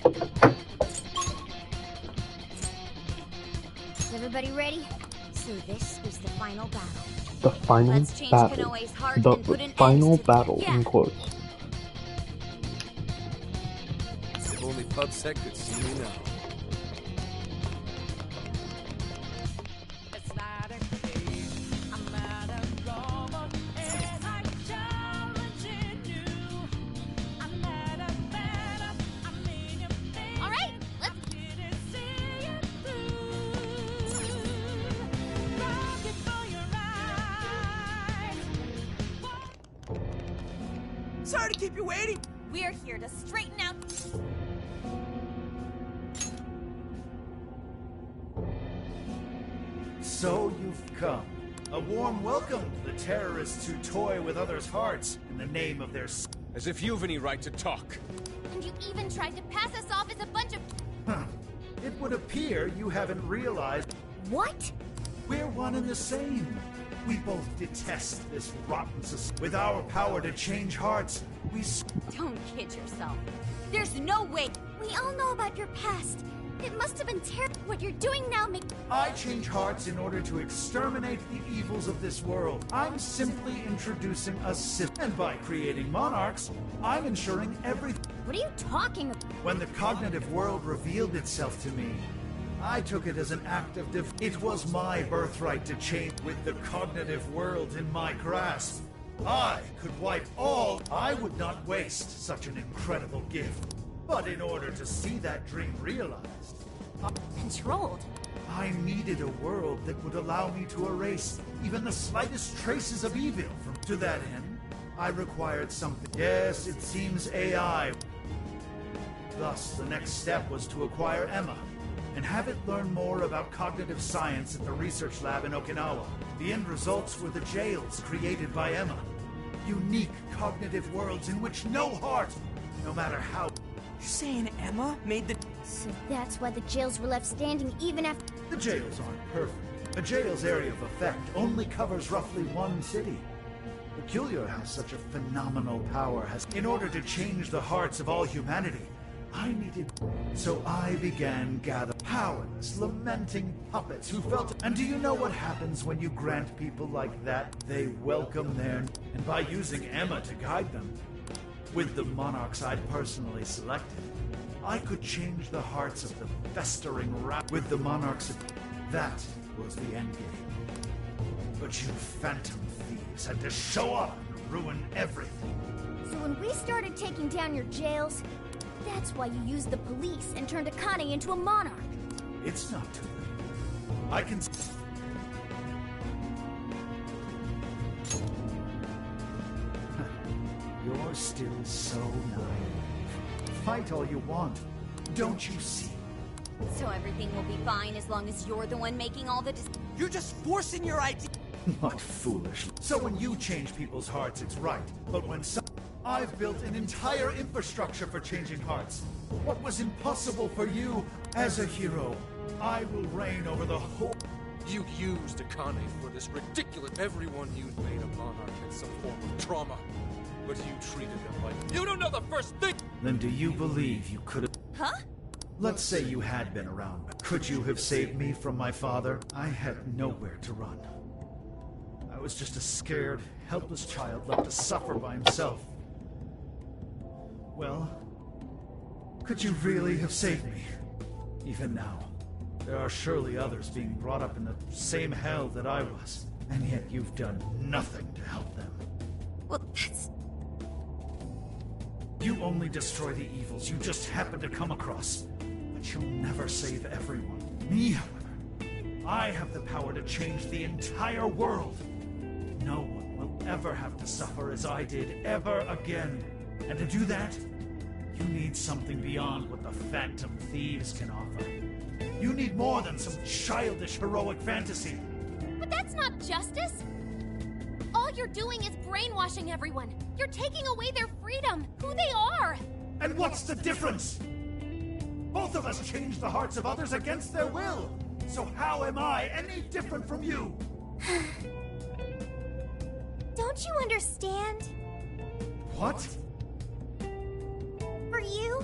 Is everybody ready? So this is the final battle. The final Let's change battle. Kanoe's heart The and put an final end to battle yeah. in quotes. If only PubSec could see me now. Sorry to keep you waiting. We're here to straighten out. So you've come. A warm welcome to the terrorists who toy with others' hearts in the name of their... As if you've any right to talk. And you even tried to pass us off as a bunch of... Huh. It would appear you haven't realized... What? We're one and the same. We both detest this rotten society. With our power to change hearts, we... Don't kid yourself. There's no way. We all know about your past. It must have been terrible. What you're doing now makes... I change hearts in order to exterminate the evils of this world. I'm simply introducing a system. And by creating monarchs, I'm ensuring everything. What are you talking about? When the cognitive world revealed itself to me, I took it as an act of It was my birthright to change. With the cognitive world in my grasp, I could wipe all. I would not waste such an incredible gift. But in order to see that dream realized, Controlled. I needed a world that would allow me to erase even the slightest traces of evil from... To that end, I required something. Yes, it seems AI. Thus, the next step was to acquire Emma and have it learn more about cognitive science at the research lab in Okinawa. The end results were the jails created by Emma. Unique cognitive worlds in which no heart, no matter how... You're saying Emma made the... So that's why the jails were left standing even after... The jails aren't perfect. A jail's area of effect only covers roughly one city. Peculiar how such a phenomenal power has... In order to change the hearts of all humanity, I needed... So I began gathering powerless, lamenting puppets who felt... And do you know what happens when you grant people like that? They welcome their... And by using Emma to guide them, with the monarchs I'd personally selected, I could change the hearts of the festering rat. With the monarchs, that was the endgame. But you phantom thieves had to show up and ruin everything. So when we started taking down your jails, that's why you used the police and turned Akane into a monarch. It's not too late. I can... You're still so naive. Fight all you want. Don't you see? So everything will be fine as long as you're the one making all the You're just forcing your idea. What foolish. So when you change people's hearts, it's right. But when some... I've built an entire infrastructure for changing hearts. What was impossible for you, as a hero, I will reign over the whole... You used Akane for this ridiculous... Everyone you made a monarch had some form of trauma. But you treated them like... You don't know the first thing! Then do you believe you could have... Huh? Let's say you had been around. Could you have saved me from my father? I had nowhere to run. I was just a scared, helpless child left to suffer by himself. Well, could you really have saved me? Even now, there are surely others being brought up in the same hell that I was. And yet you've done nothing to help them. Well, that's... You only destroy the evils you just happen to come across. But you'll never save everyone. Me, however, I have the power to change the entire world. No one will ever have to suffer as I did ever again. And to do that, you need something beyond what the Phantom Thieves can offer. You need more than some childish heroic fantasy. But that's not justice. All you're doing is brainwashing everyone. You're taking away their freedom, who they are. And what's the difference? Both of us changed the hearts of others against their will. So how am I any different from you? Don't you understand? What? For you,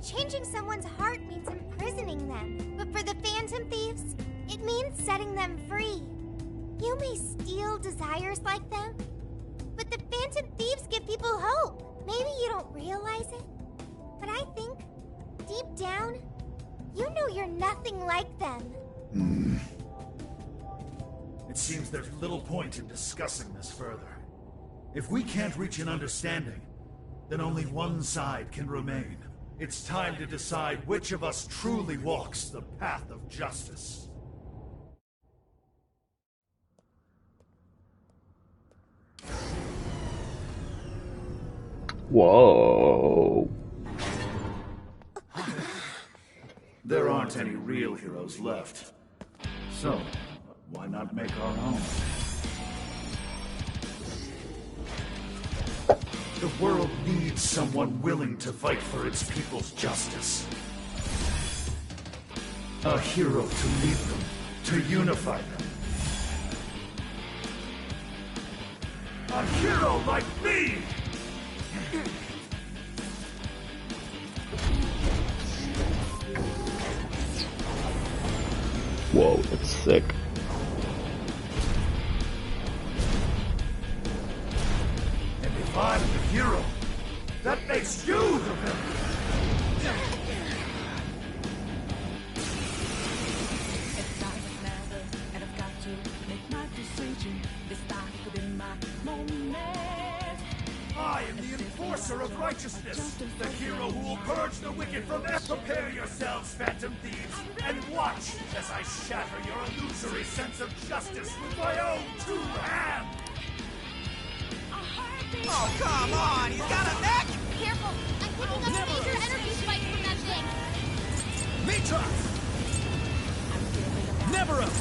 changing someone's heart means imprisoning them. But for the Phantom Thieves, it means setting them free. You may steal desires like them, but the Phantom Thieves give people hope. Maybe you don't realize it, but I think, deep down, you know you're nothing like them. It seems there's little point in discussing this further. If we can't reach an understanding, then only one side can remain. It's time to decide which of us truly walks the path of justice. Whoa. There aren't any real heroes left. So, why not make our own? The world needs someone willing to fight for its people's justice. A hero to lead them, to unify them. A hero like me! Whoa, that's sick. And if I'm the hero, that makes you the villain! I am the enforcer of righteousness, the hero who will purge the wicked from them. Prepare yourselves, Phantom Thieves, and watch as I shatter your illusory sense of justice with my own two hands! Oh, come on! He's got a neck! Careful! I'm picking up a major energy spike from that thing! Matrox! Neveros!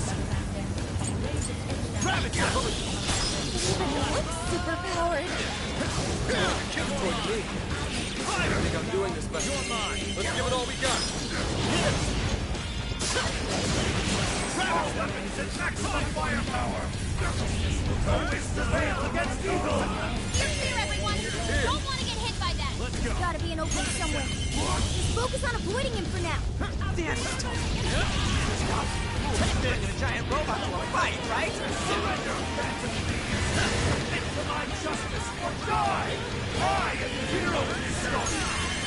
Gravity! Superpowered! Give it toward me. I think I'm doing this better. You're mine. Let's give it all we got. Our weapons at maximum firepower! Always prevail against evil! You're clear, everyone! Don't want to get hit by that! Let's go! Gotta be an opening somewhere. Just focus on avoiding him for now. Damn it! Turning a giant robot to a fight, right? Surrender, Phantom Thieves! Into my justice or die! I am the hero of this story!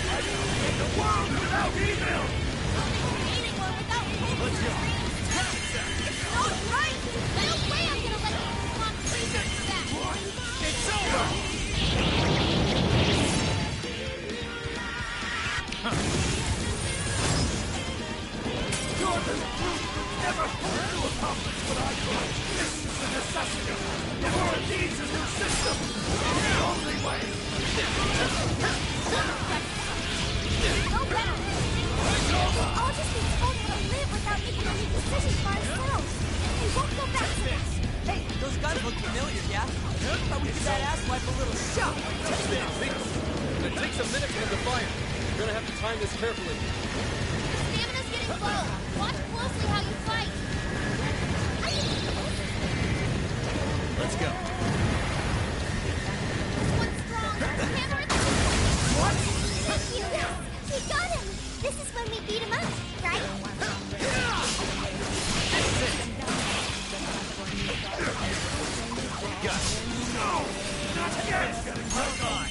I will make a world without evil! Anywhere without Let's go! It's not right! No way I'm gonna let you swamp freezer for that! It's over! Jordan! Never hoped to accomplish what I could! This is a necessity! The world needs a new system! The only way! No better. I'll just be told to live without making any decisions for ourselves. We won't go back to this. Hey, those guns look familiar, yeah? Thought we give that asswipe a little shot. It takes a minute to get the fire. You're gonna have to time this carefully. Stamina's getting low! Watch closely how you fight! Let's go. What's strong? Hammer it! What? Thank you. We got him. This is when we beat him up, right? Got it. No! Not again!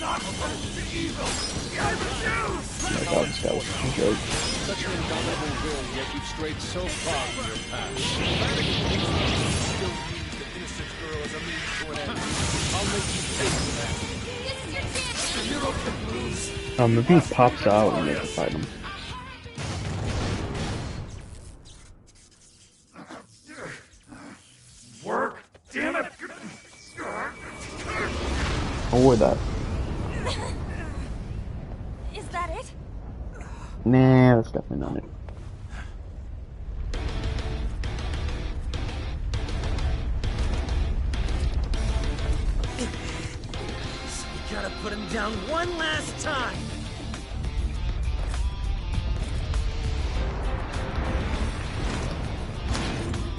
Not to evil! I refuse! Oh my god, this guy was a joke. Such an indomitable will yet you've strayed so far from your path. Vatican thinks that you still use the innocent girl as a means to an end. I'll make you pay for that. This is your chance! The hero can lose! If he pops out and they can fight him. Work! Damn it! Avoid that. Is that it? Nah, that's definitely not it. We gotta put him down one last time.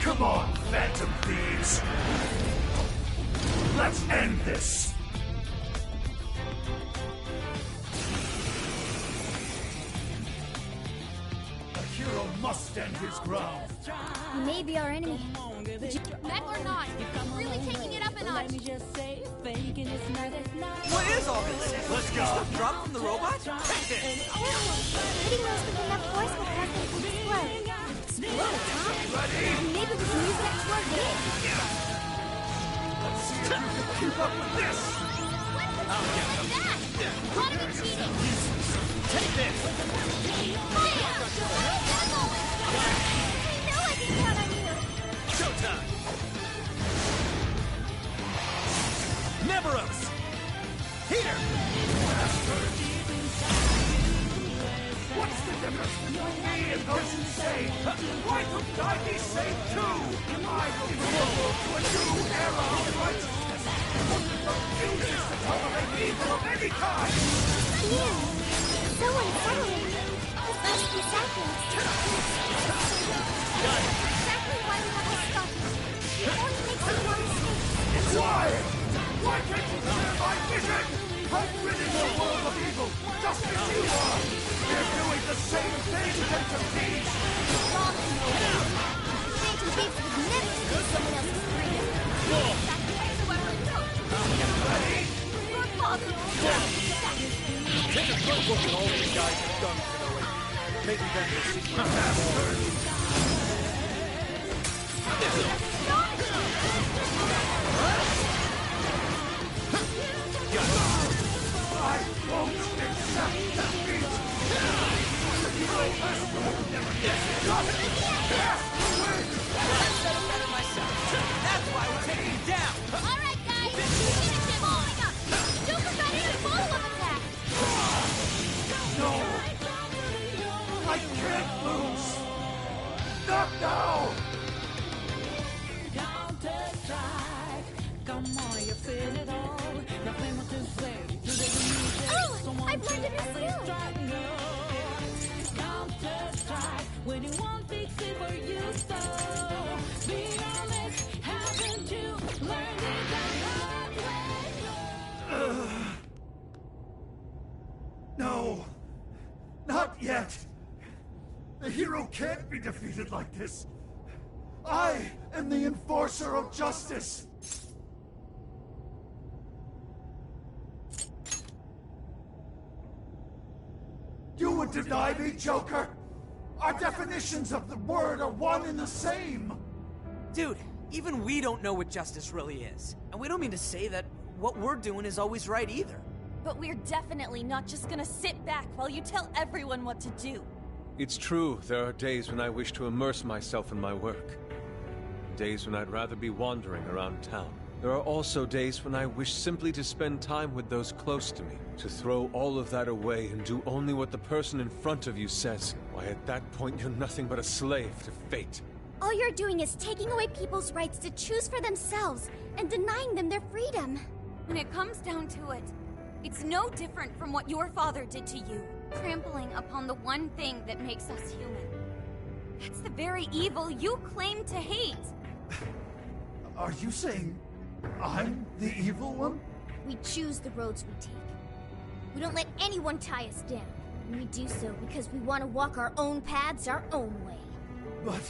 Come on, Phantom Thieves! Let's end this! must stand his ground. He may be our enemy. Men or not, really taking it up a notch. What is all this? Let's go. Stuff dropped from the robot? Hitting those with enough force will cause them to explode. Explode, huh? Maybe we can use that to our hit. Let's see if you can keep up with this. What's that? Lot of it cheating. Take this! I know I can count on you. Showtime! Neveros! Here! What's the difference between me and those insane? Why couldn't I be saved too? I will bring the world to a new era of righteousness. One that refuses to tolerate evil of any kind. Phew. So unsettling. This must be sacrilege. Exactly why we have to stop him. He only makes us one mistake. Why? Why can't you share my vision? I'm ridding the world of evil, just as you are. They're doing the same thing, Phantom Thieves. Phantom Thieves would never steal someone else's freedom. Sacrifice whoever it took. Ready? Your father will Take a good look at all these guys have done for the way. Maybe then you'll see what I won't accept defeat. The hero has never Better myself. That's why we're taking you down. All right, guys. Finish him off. Super got in a follow-up attack. No! I can't lose! Not now! Oh! I've learned a new skill! No! Not yet! The hero can't be defeated like this! I am the enforcer of justice! You would deny me, Joker? Our definitions of the word are one and the same! Dude, even we don't know what justice really is. And we don't mean to say that what we're doing is always right either. But we're definitely not just gonna sit back while you tell everyone what to do. It's true, there are days when I wish to immerse myself in my work. Days when I'd rather be wandering around town. There are also days when I wish simply to spend time with those close to me, to throw all of that away and do only what the person in front of you says. Why, at that point, you're nothing but a slave to fate. All you're doing is taking away people's rights to choose for themselves and denying them their freedom. When it comes down to it, it's no different from what your father did to you, trampling upon the one thing that makes us human. That's the very evil you claim to hate. Are you saying I'm the evil one? We choose the roads we take. We don't let anyone tie us down. And we do so because we want to walk our own paths our own way. But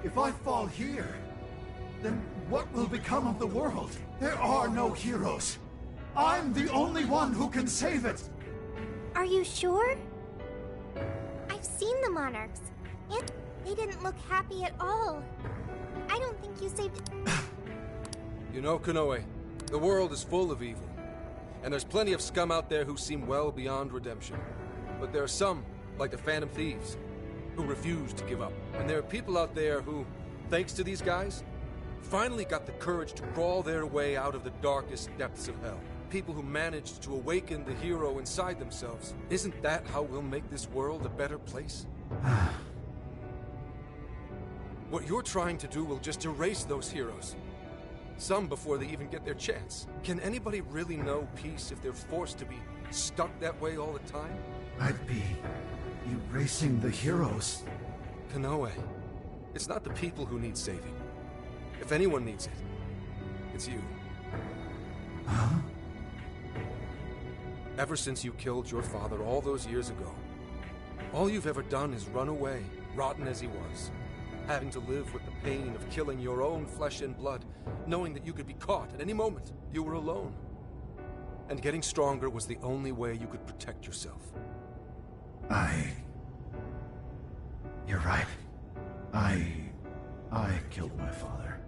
if I fall here, then what will become of the world? There are no heroes. I'm the only one who can save it. Are you sure? I've seen the monarchs, and they didn't look happy at all. I don't think you saved... You know, Konoe, the world is full of evil. And there's plenty of scum out there who seem well beyond redemption. But there are some, like the Phantom Thieves, who refuse to give up. And there are people out there who, thanks to these guys, finally got the courage to crawl their way out of the darkest depths of hell. People who managed to awaken the hero inside themselves. Isn't that how we'll make this world a better place? What you're trying to do will just erase those heroes. Some before they even get their chance. Can anybody really know peace if they're forced to be stuck that way all the time? I'd be erasing the heroes. Konoe, it's not the people who need saving. If anyone needs it, it's you. Huh? Ever since you killed your father all those years ago, All you've ever done is run away, rotten as he was. Having to live with the pain of killing your own flesh and blood, knowing that you could be caught at any moment. You were alone. And getting stronger was the only way you could protect yourself. You're right. I killed my father.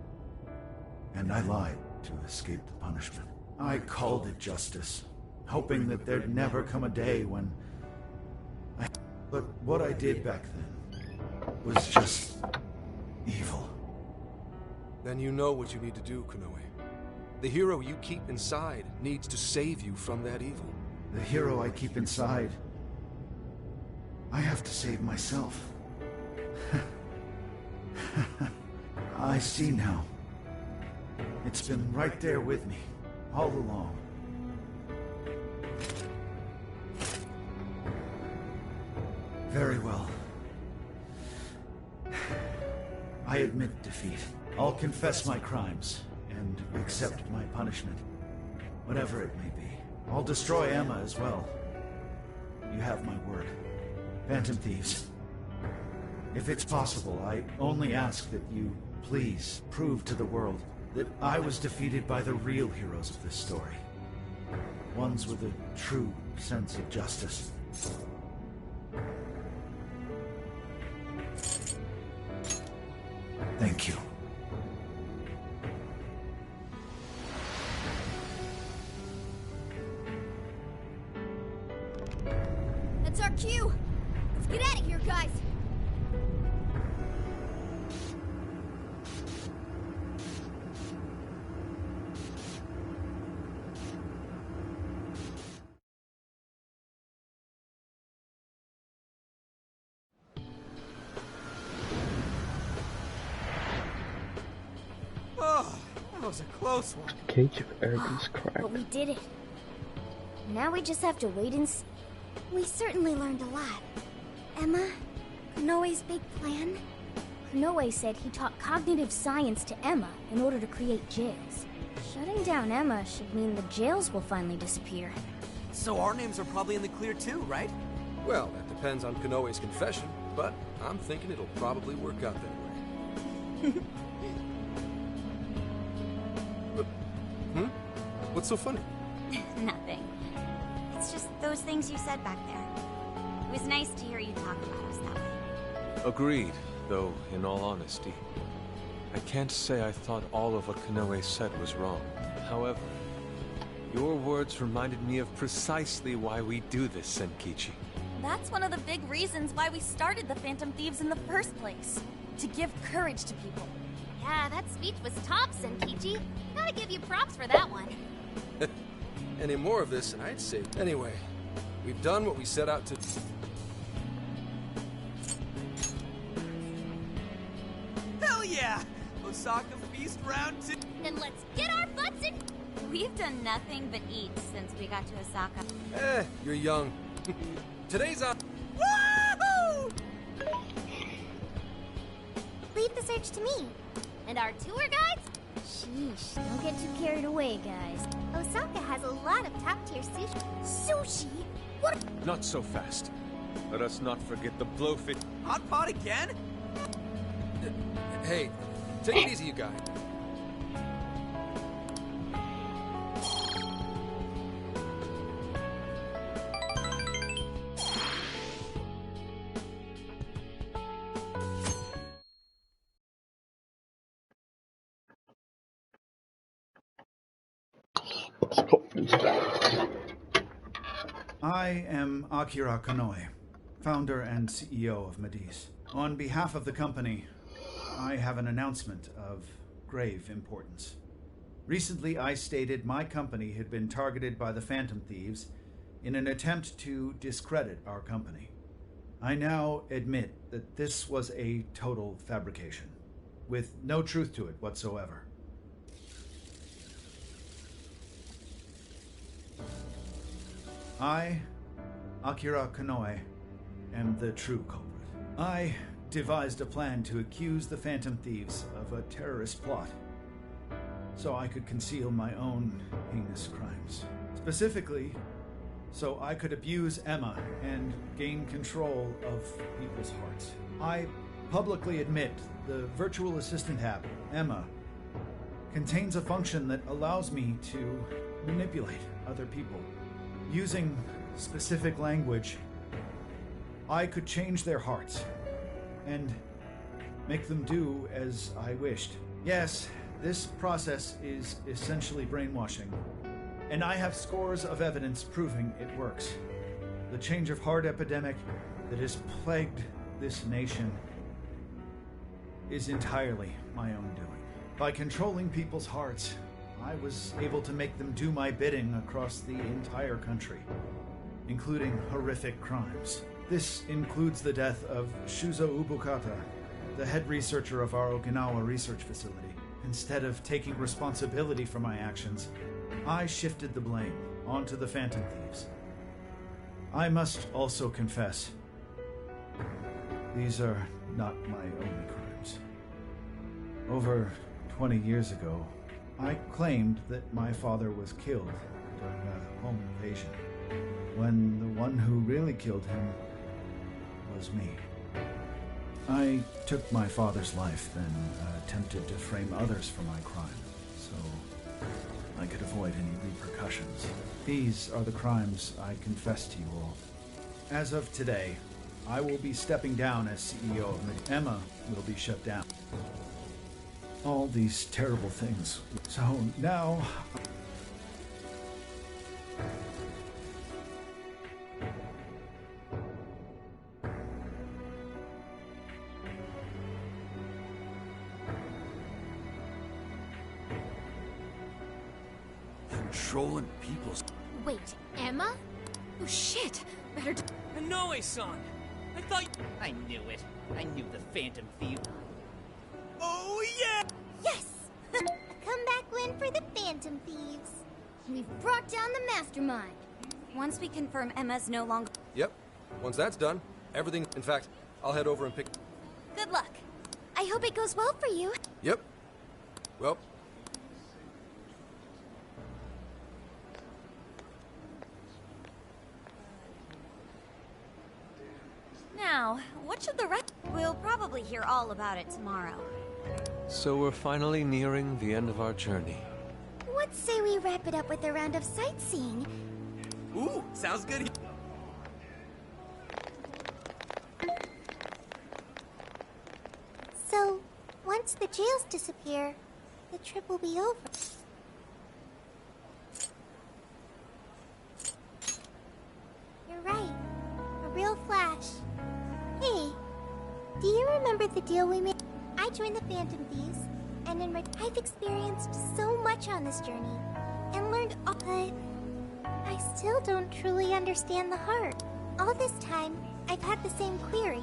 And I lied to escape the punishment. I called it justice, hoping that there'd never come a day when But what I did back then was just evil. Then you know what you need to do, Konoe. The hero you keep inside needs to save you from that evil. The hero I keep inside, I have to save myself. I see now. It's been right there with me, all along. Very well. I admit defeat. I'll confess my crimes and accept my punishment, whatever it may be. I'll destroy Emma as well. You have my word. Phantom Thieves. If it's possible, I only ask that you please prove to the world that I was defeated by the real heroes of this story. Ones with a true sense of justice. Thank you. That's our cue! Let's get out of here, guys! Oh, that was a close one. Cage of Arrogance cracked. But we did it. Now we just have to wait and see. We certainly learned a lot. Emma, Konoe's big plan? Konoe said he taught cognitive science to Emma in order to create jails. Shutting down Emma should mean the jails will finally disappear. So our names are probably in the clear too, right? Well, that depends on Konoe's confession, but I'm thinking it'll probably work out that way. What's so funny? Nothing. It's just those things you said back there. It was nice to hear you talk about us that way. Agreed, though, in all honesty, I can't say I thought all of what Konoe said was wrong. However, your words reminded me of precisely why we do this, Senkichi. That's one of the big reasons why we started the Phantom Thieves in the first place. To give courage to people. Yeah, that speech was top, Senkichi. Gotta give you props for that one. Any more of this, and I'd say... Anyway, we've done what we set out to... Hell yeah! Osaka Feast Round 2! Then let's get our butts in... We've done nothing but eat since we got to Osaka. You're young. Today's our... Woohoo! Leave the search to me. And our tour guides? Sheesh, don't get too carried away, guys. Osaka has a lot of top-tier sushi. Sushi? What? Not so fast. Let us not forget the blowfish. Hot pot again? Hey, take it easy, you guys. I am Akira Konoe, founder and CEO of Mediz. On behalf of the company, I have an announcement of grave importance. Recently, I stated my company had been targeted by the Phantom Thieves in an attempt to discredit our company. I now admit that this was a total fabrication, with no truth to it whatsoever. I, Akira Konoe, am the true culprit. I devised a plan to accuse the Phantom Thieves of a terrorist plot, so I could conceal my own heinous crimes. Specifically, so I could abuse Emma and gain control of people's hearts. I publicly admit the virtual assistant app, Emma, contains a function that allows me to manipulate other people. Using specific language, I could change their hearts and make them do as I wished. Yes, this process is essentially brainwashing, and I have scores of evidence proving it works. The change of heart epidemic that has plagued this nation is entirely my own doing. By controlling people's hearts, I was able to make them do my bidding across the entire country, including horrific crimes. This includes the death of Shuzo Ubukata, the head researcher of our Okinawa research facility. Instead of taking responsibility for my actions, I shifted the blame onto the Phantom Thieves. I must also confess, these are not my only crimes. Over 20 years ago, I claimed that my father was killed during a home invasion, when the one who really killed him was me. I took my father's life, then attempted to frame others for my crime, so I could avoid any repercussions. These are the crimes I confess to you all. As of today, I will be stepping down as CEO of Mid. Emma will be shut down. All these terrible things. So now... Controlling people's... Wait, Emma? Oh shit! Better Inoue-san! I thought... I knew it. I knew the Phantom Thief. Oh yeah! Yes! A comeback win for the Phantom Thieves. We've brought down the mastermind. Once we confirm Emma's no longer... Yep. Once that's done, everything... In fact, I'll head over and pick... Good luck. I hope it goes well for you. Yep. Well... Now, what should the rest... We'll probably hear all about it tomorrow. So we're finally nearing the end of our journey. What say we wrap it up with a round of sightseeing? Ooh, sounds good. So, once the jails disappear, the trip will be over. You're right. A real flash. Hey, do you remember the deal we made? I joined the Phantom Thieves, and in I've experienced so much on this journey, and learned all, but I still don't truly understand the heart. All this time, I've had the same query.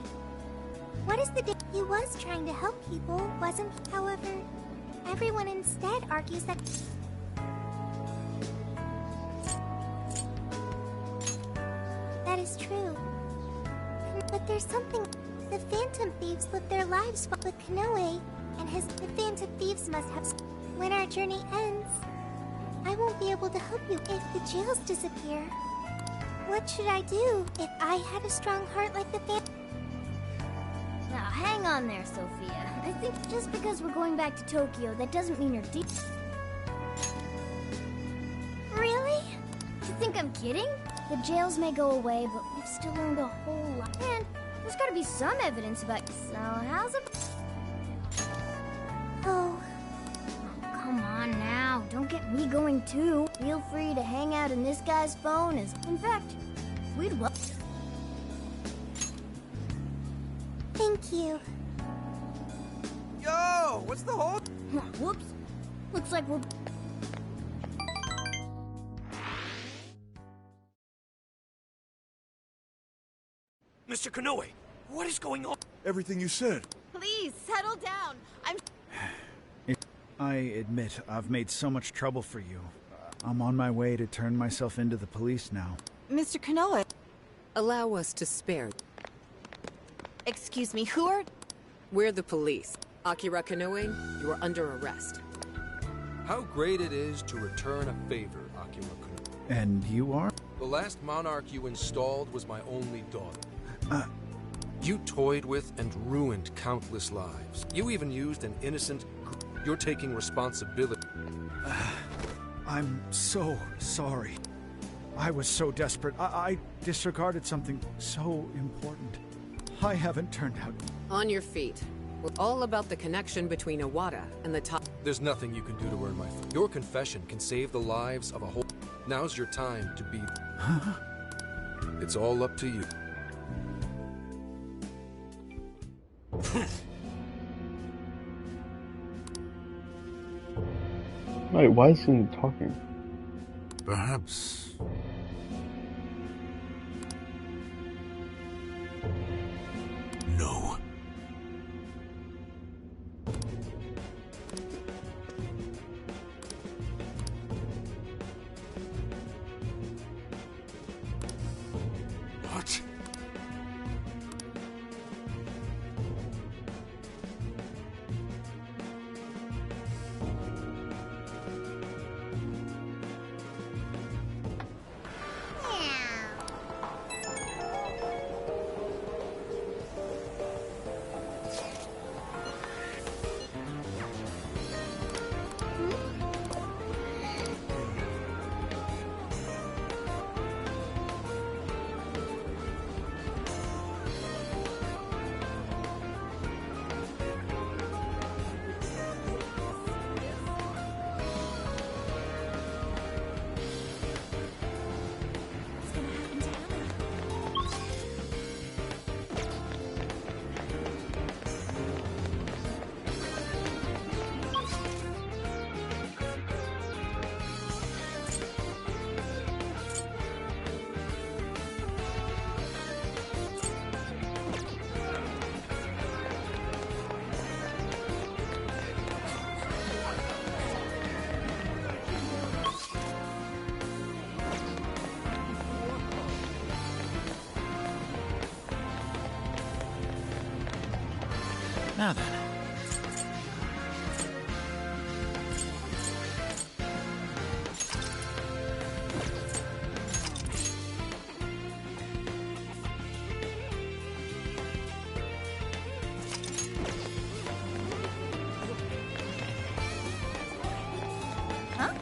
What is the He was trying to help people, wasn't he? However, everyone instead argues that... That is true. But there's something... The Phantom Thieves lived their lives with Kanoe, and the Phantom Thieves must have... When our journey ends, I won't be able to help you if the jails disappear. What should I do if I had a strong heart like the Phantom... Now, hang on there, Sophia. I think just because we're going back to Tokyo, that doesn't mean you're deep. Really? You think I'm kidding? The jails may go away, but we've still learned a whole lot. And there's gotta be some evidence about... So, how's it... Oh... Come on now, don't get me going too. Feel free to hang out in this guy's phone as... In fact, we'd love... Thank you. Yo, what's the whole... Whoops. Looks like we're... Mr. Kanoe, what is going on? Everything you said. Please, settle down. I admit I've made so much trouble for you. I'm on my way to turn myself into the police now. Mr. Kanoe. Allow us to spare. Excuse me, who are... We're the police. Akira Kanoe, you are under arrest. How great it is to return a favor, Akira Kanoe. And you are? The last monarch you installed was my only daughter. You toyed with and ruined countless lives. You even used an innocent... You're taking responsibility. I'm so sorry. I was so desperate. I disregarded something so important. I haven't turned out... On your feet. We're all about the connection between Iwata and the top. There's nothing you can do to earn my... Your confession can save the lives of a whole... Now's your time to be... Huh? It's all up to you. Wait, why is he talking? Perhaps... No. What? Now then. Huh?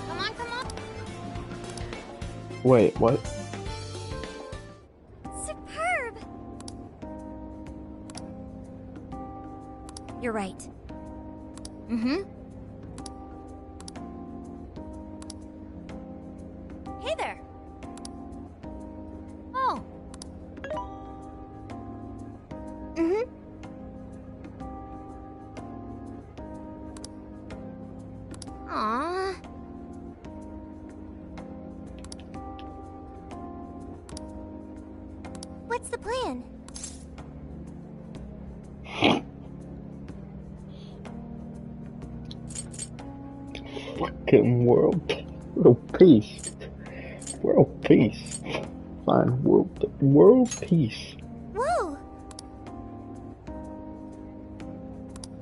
Come on, come on. Wait, what? Superb! You're right. Mm-hmm. Hey there. Oh, Mm-hmm. Aww. What's the plan? Fucking world peace. World peace. Fine, world peace. Whoa!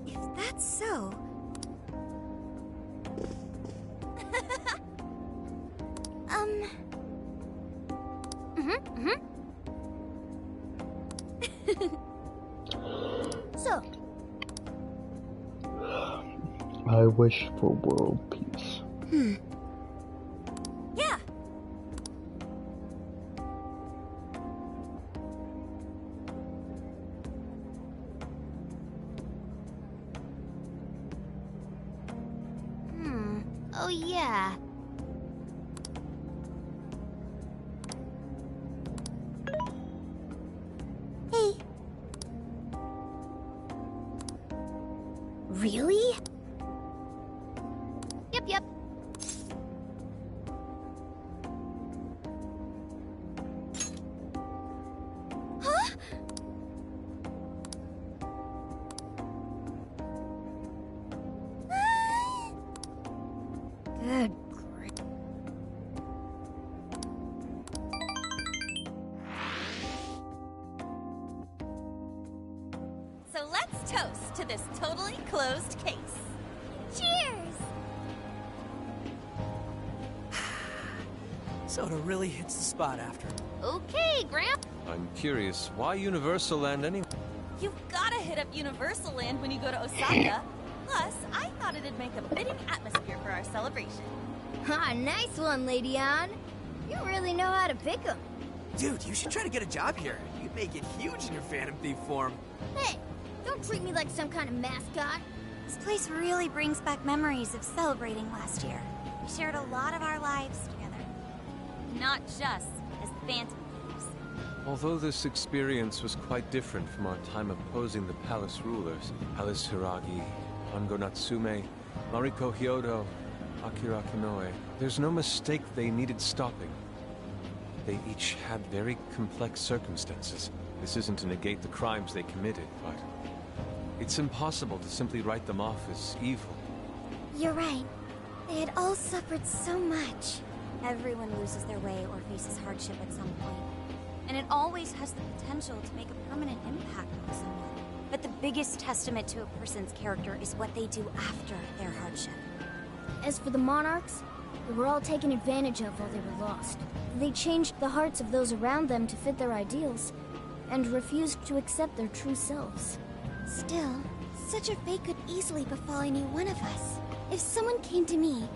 If that's so... So, I wish for world peace. yeah. oh yeah. Hey. Really? Yep. Huh? Good grief. So let's toast to this totally closed case. Cheers! Soda really hits the spot after. Okay, Gramp. I'm curious, why Universal Land anyway? You've gotta hit up Universal Land when you go to Osaka. Plus, I thought it'd make a fitting atmosphere for our celebration. Ha, nice one, Lady Ann. You really know how to pick 'em. Dude, you should try to get a job here. You'd make it huge in your Phantom Thief form. Hey, don't treat me like some kind of mascot. This place really brings back memories of celebrating last year. We shared a lot of our lives together. Not just as the Phantom Thieves. Although this experience was quite different from our time opposing the palace rulers, Palace Hiragi, Ango Natsume, Mariko Hyodo, Akira Konoe, there's no mistake they needed stopping. They each had very complex circumstances. This isn't to negate the crimes they committed, but it's impossible to simply write them off as evil. You're right. They had all suffered so much. Everyone loses their way or faces hardship at some point. And it always has the potential to make a permanent impact on someone. But the biggest testament to a person's character is what they do after their hardship. As for the monarchs, they were all taken advantage of while they were lost. They changed the hearts of those around them to fit their ideals, and refused to accept their true selves. Still, such a fate could easily befall any one of us. If someone came to me,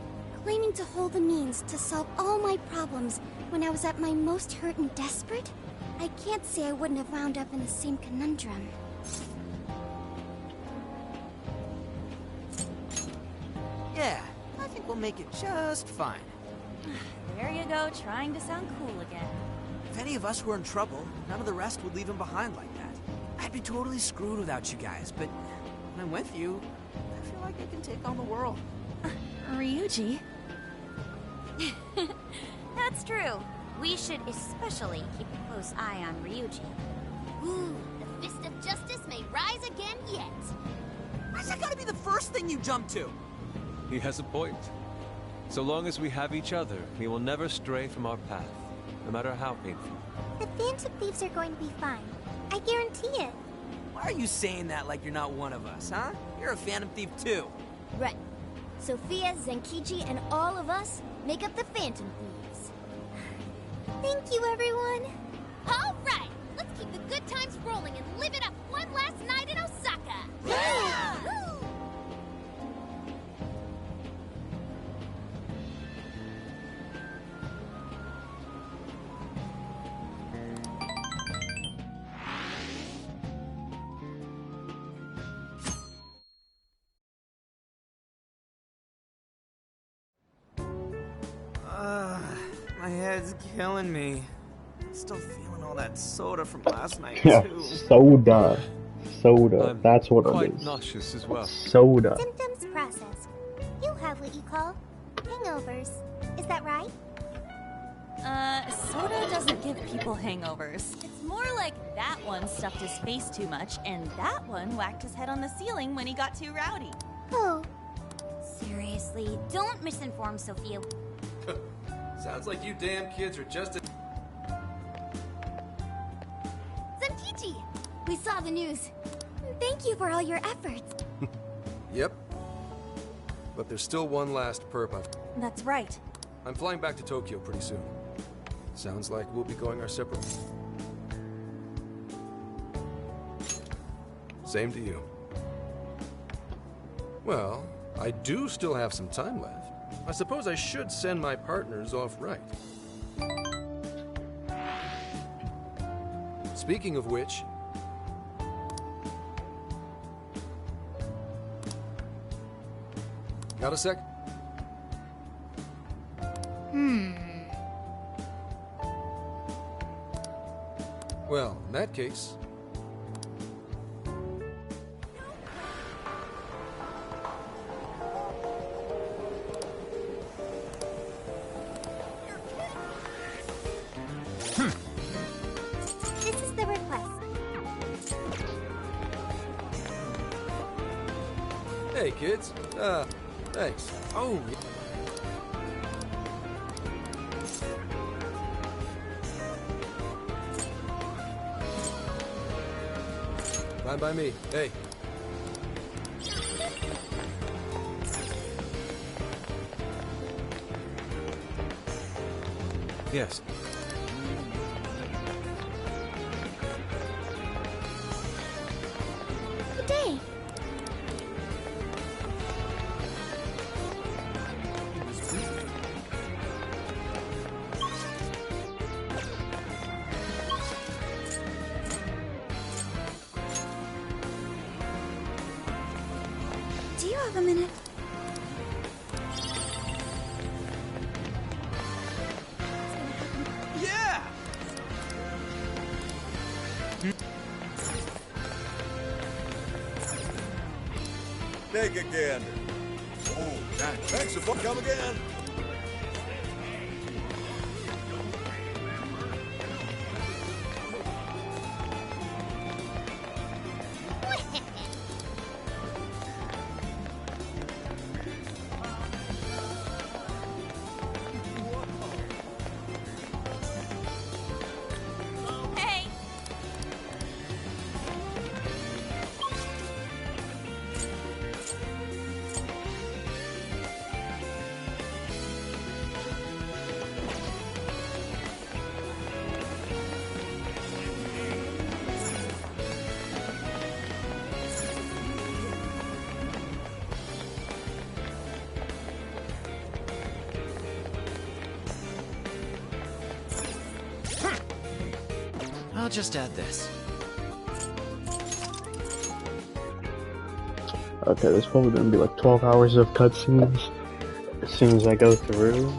claiming to hold the means to solve all my problems when I was at my most hurt and desperate, I can't say I wouldn't have wound up in the same conundrum. Yeah, I think we'll make it just fine. There you go, trying to sound cool again. If any of us were in trouble, none of the rest would leave him behind like that. I'd be totally screwed without you guys, but when I'm with you, I feel like I can take on the world. Ryuji? That's true. We should especially keep a close eye on Ryuji. Ooh, the fist of justice may rise again yet. Why's that gotta be the first thing you jump to? He has a point. So long as we have each other, we will never stray from our path, no matter how painful. The Phantom Thieves are going to be fine. I guarantee it. Why are you saying that like you're not one of us, huh? You're a Phantom Thief too. Right. Sophia, Zenkichi, and all of us make up the Phantom Thieves. Thank you, everyone. All right, let's keep the good times rolling and live it up one last night in Osaka. Yeah! My head's killing me. Still feeling all that soda from last night, Yeah, too. soda. Soda. I'm That's what it quite is. nauseous as well. Soda. Symptoms processed. You have what you call hangovers. Is that right? Soda doesn't give people hangovers. It's more like that one stuffed his face too much, and that one whacked his head on the ceiling when he got too rowdy. Oh. Seriously, don't misinform Sophia. Sounds like you damn kids are just Zenkichi! We saw the news. Thank you for all your efforts. Yep. But there's still one last perp That's right. I'm flying back to Tokyo pretty soon. Sounds like we'll be going our separate... Same to you. Well, I do still have some time left. I suppose I should send my partners off right. Speaking of which... Got a sec? Well, in that case... This is the request. Hey, kids. Thanks. Oh, yeah. Fine by me. Hey, Yes. Good day. Do you have a minute? Yeah! Take a gander. Oh, thanks for come again. Hey! I'll just add this. Okay, there's probably gonna be like 12 hours of cutscenes as soon as I go through.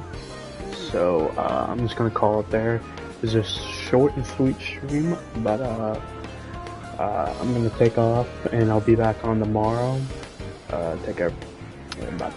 So, I'm just gonna call it there. It's a short and sweet stream, but, I'm gonna take off and I'll be back on tomorrow. Take care. Yeah, bye.